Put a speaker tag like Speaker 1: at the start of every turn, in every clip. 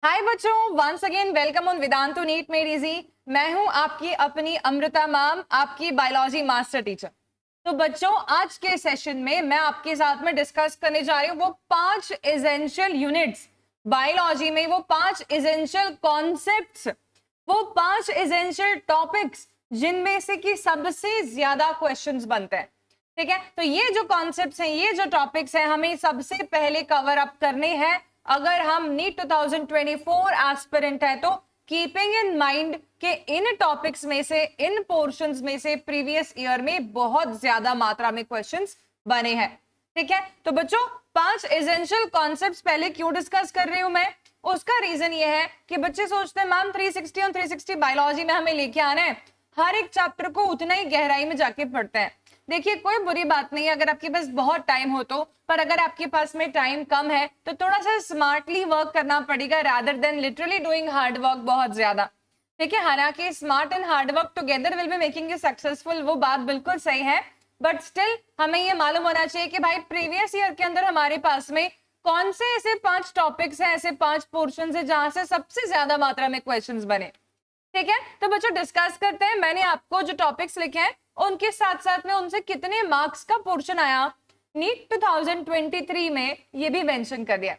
Speaker 1: हाय बच्चों, once again welcome on Vedantu NEET made easy. मैं हूं आपकी अपनी अमृता मैम, आपकी बायोलॉजी मास्टर टीचर। तो बच्चों, आज के सेशन में मैं आपके साथ में डिस्कस करने जा रही हूँ वो 5 एसेंशियल यूनिट्स बायोलॉजी में, वो 5 एसेंशियल कॉन्सेप्ट्स, वो 5 एसेंशियल टॉपिक्स जिनमें से कि सबसे ज्यादा क्वेश्चंस बनते हैं। ठीक है, तो ये जो कॉन्सेप्ट्स हैं, ये जो टॉपिक्स हैं, हमें सबसे पहले कवर अप करने हैं अगर हम नीट 2024 एस्पिरेंट है तो। कीपिंग इन माइंड के इन टॉपिक्स में से, इन पोर्शंस में से प्रीवियस ईयर में बहुत ज्यादा मात्रा में क्वेश्चंस बने हैं। ठीक है, तो बच्चों 5 एसेंशियल कॉन्सेप्ट्स पहले क्यों डिस्कस कर रही हूं मैं, उसका रीजन ये है कि बच्चे सोचते हैं मैम 360 और 360 बायोलॉजी में हमें लेके आना है, हर एक चैप्टर को उतना ही गहराई में जाके पढ़ते हैं। देखिए, कोई बुरी बात नहीं है अगर आपके पास बहुत टाइम हो तो, पर अगर आपके पास में टाइम कम है तो थोड़ा सा स्मार्टली वर्क करना पड़ेगा rather than literally doing hard work बहुत ज्यादा। ठीक है, हालांकि smart and hard work together will be making you successful, वो बात बिल्कुल सही है, बट स्टिल हमें ये मालूम होना चाहिए कि भाई प्रीवियस ईयर के अंदर हमारे पास में कौन से ऐसे 5 टॉपिक्स हैं, ऐसे 5 पोर्शन है जहां से सबसे ज्यादा मात्रा में क्वेश्चंस बने। ठीक है, तो बच्चों डिस्कस करते हैं। मैंने आपको जो टॉपिक्स लिखे हैं उनके साथ साथ में उनसे कितने मार्क्स का पोर्शन आया नीट 2023 में ये भी मेंशन कर दिया।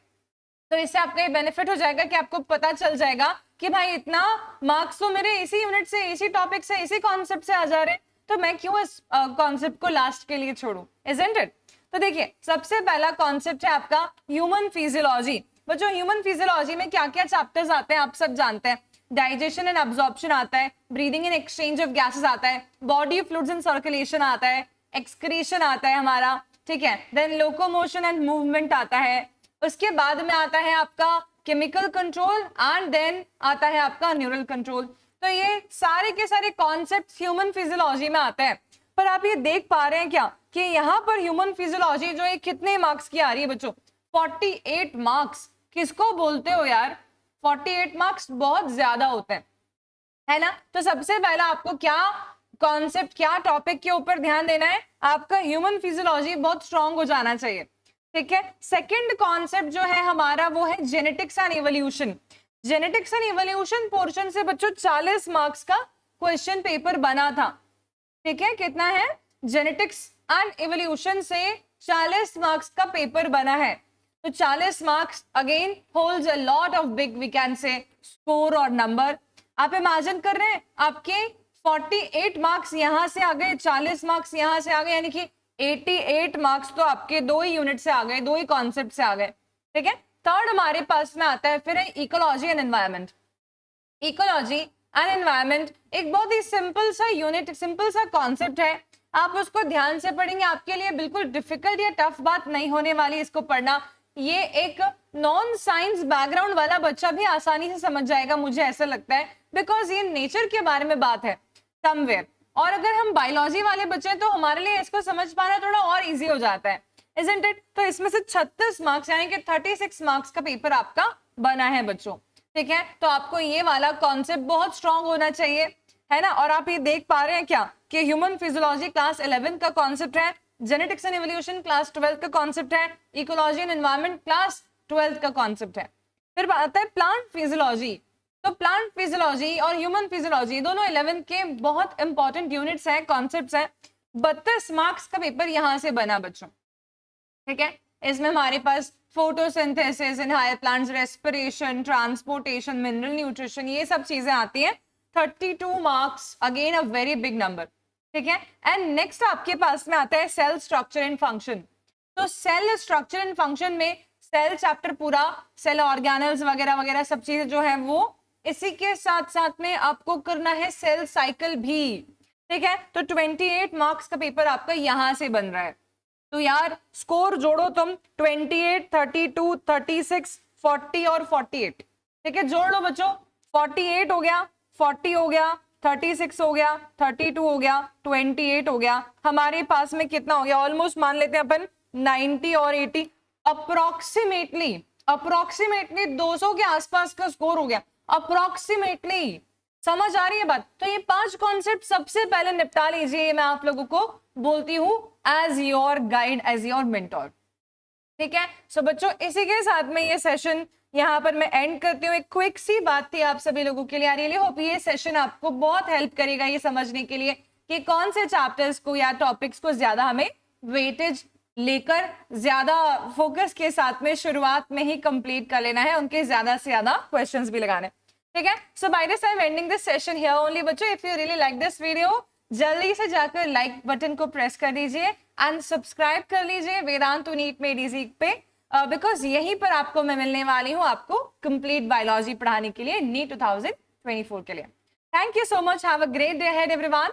Speaker 1: तो इससे आपका ये बेनिफिट हो जाएगा कि आपको पता चल जाएगा कि भाई इतना मार्क्स तो मेरे इसी यूनिट से, इसी टॉपिक से, इसी कॉन्सेप्ट से आ जा रहे, तो मैं क्यों इस कॉन्सेप्ट को लास्ट के लिए छोड़ू, इजंट इट। तो देखिए, सबसे पहला कॉन्सेप्ट है आपका ह्यूमन फिजियोलॉजी। बच्चों, ह्यूमन फिजियोलॉजी में क्या क्या चैप्टर्स आते हैं आप सब जानते हैं। डाइजेशन एंड एब्जॉर्प्शन आता है, breathing and exchange of gases आता है, बॉडी फ्लूइड्स एंड सर्कुलेशन आता है, एक्सक्रीशन आता है हमारा, ठीक है, देन लोकोमोशन एंड मूवमेंट आता है, उसके बाद में आता है आपका केमिकल कंट्रोल एंड देन आता है आपका न्यूरल कंट्रोल। तो ये सारे के सारे कॉन्सेप्ट ह्यूमन फिजियोलॉजी में आते हैं। पर आप ये देख पा रहे हैं क्या कि यहाँ पर ह्यूमन फिजियोलॉजी जो है कितने मार्क्स की आ रही है बच्चों, 48 मार्क्स। किसको बोलते हो यार, 48 मार्क्स बहुत ज्यादा होते हैं, है ना। तो सबसे पहला आपको क्या कॉन्सेप्ट, क्या टॉपिक के ऊपर ध्यान देना है, आपका ह्यूमन फिजियोलॉजी बहुत स्ट्रांग हो जाना चाहिए। ठीक है, सेकंड कॉन्सेप्ट जो है हमारा वो है genetics and evolution. Genetics and evolution portion से बच्चों 40 मार्क्स का क्वेश्चन पेपर बना था। ठीक है, कितना है, जेनेटिक्स एंड इवोल्यूशन से 40 मार्क्स का पेपर बना है। तो 40 marks again holds a lot of big, we can say, score और नंबर। आप इमेजिन कर रहे हैं आपके 48 मार्क्स यहां से आ गए, 40 मार्क्स यहां से आ गए, यानी कि 88 मार्क्स तो आपके 2 ही यूनिट से आ गए, 2 ही कॉन्सेप्ट से आ गए। ठीक है, थर्ड हमारे पास में आता है फिर ecology and environment. Ecology and environment एक बहुत ही सिंपल सा यूनिट, सिंपल सा कॉन्सेप्ट है। आप उसको ध्यान से पढ़ेंगे, आपके लिए बिल्कुल डिफिकल्ट या टफ बात नहीं होने वाली इसको पढ़ना। ये एक नॉन साइंस बैकग्राउंड वाला बच्चा भी आसानी से समझ जाएगा, मुझे ऐसा लगता है, बिकॉज ये नेचर के बारे में बात है समवेयर। और अगर हम बायोलॉजी वाले बच्चे हैं तो हमारे लिए इसको समझ पाना थोड़ा और इजी हो जाता है, isn't it? तो इसमें से 36 मार्क्स यानी कि 36 मार्क्स का पेपर आपका बना है बच्चों। ठीक है, तो आपको ये वाला कॉन्सेप्ट बहुत स्ट्रांग होना चाहिए, है ना। और आप ये देख पा रहे हैं क्या कि ह्यूमन फिजियोलॉजी क्लास 11 का कॉन्सेप्ट है, जेनेटिक्स एंड इवोल्यूशन क्लास 12 का कॉन्सेप्ट है, इकोलॉजी एंड एनवायरमेंट क्लास 12 का कॉन्सेप्ट है। फिर आता है प्लांट फिजियोलॉजी। तो प्लांट फिजियोलॉजी और ह्यूमन फिजियोलॉजी दोनों 11 के बहुत इंपॉर्टेंट यूनिट्स हैं, कॉन्सेप्ट्स हैं। 32 मार्क्स का पेपर यहां से बना बच्चों। ठीक है, इसमें हमारे पास photosynthesis in higher plants, respiration, transportation, mineral nutrition, ये सब चीजें आती हैं। 32 marks, again a very big number. ठीक है, एंड नेक्स्ट आपके पास में आता है सेल स्ट्रक्चर एंड फंक्शन। तो सेल स्ट्रक्चर एंड फंक्शन में सेल चैप्टर पूरा, सेल ऑर्गेनल्स वगैरह वगैरह सब चीजें जो है वो, इसी के साथ साथ में आपको करना है सेल साइकिल भी। ठीक है, तो 28 मार्क्स का पेपर आपका यहां से बन रहा है। तो यार स्कोर जोड़ो तुम, 28, 32, 36, 40 और 48। ठीक है, जोड़ लो बच्चों, 48 हो गया, 40 हो गया, 36 हो गया, 32 हो गया, 28 हो गया, हमारे पास में कितना हो गया, ऑलमोस्ट मान लेते हैं अपन 90 और 80, अप्रोक्सीमेटली 200 के आसपास का स्कोर हो गया, अप्रोक्सीमेटली। समझ आ रही है बात। तो ये 5 कॉन्सेप्ट सबसे पहले निपटा लीजिए, मैं आप लोगों को बोलती हूं as your guide, as your mentor. ठीक है। सो बच्चों इसी के साथ में ये सेशन यहाँ पर मैं एंड करती हूँ। एक क्विक सी बात थी आप सभी लोगों के लिए। आई रियली होप ये सेशन आपको बहुत हेल्प करेगा ये समझने के लिए कि कौन से चैप्टर्स को या टॉपिक्स को ज्यादा हमें वेटेज लेकर ज्यादा फोकस के साथ में शुरुआत में ही कंप्लीट कर लेना है, उनके ज्यादा से ज्यादा क्वेश्चंस भी लगाने। ठीक है। So by this I am ending this session here only. बच्चों if you really like this video, जल्दी से जाकर लाइक बटन को प्रेस कर दीजिए एंड सब्सक्राइब कर लीजिए वेदांतु नीट मेड इजी पे, बिकॉज यहीं पर आपको मैं मिलने वाली हूँ आपको कंप्लीट बायोलॉजी पढ़ाने के लिए नीट 2024 के लिए। Thank you so much. Have a great day ahead everyone.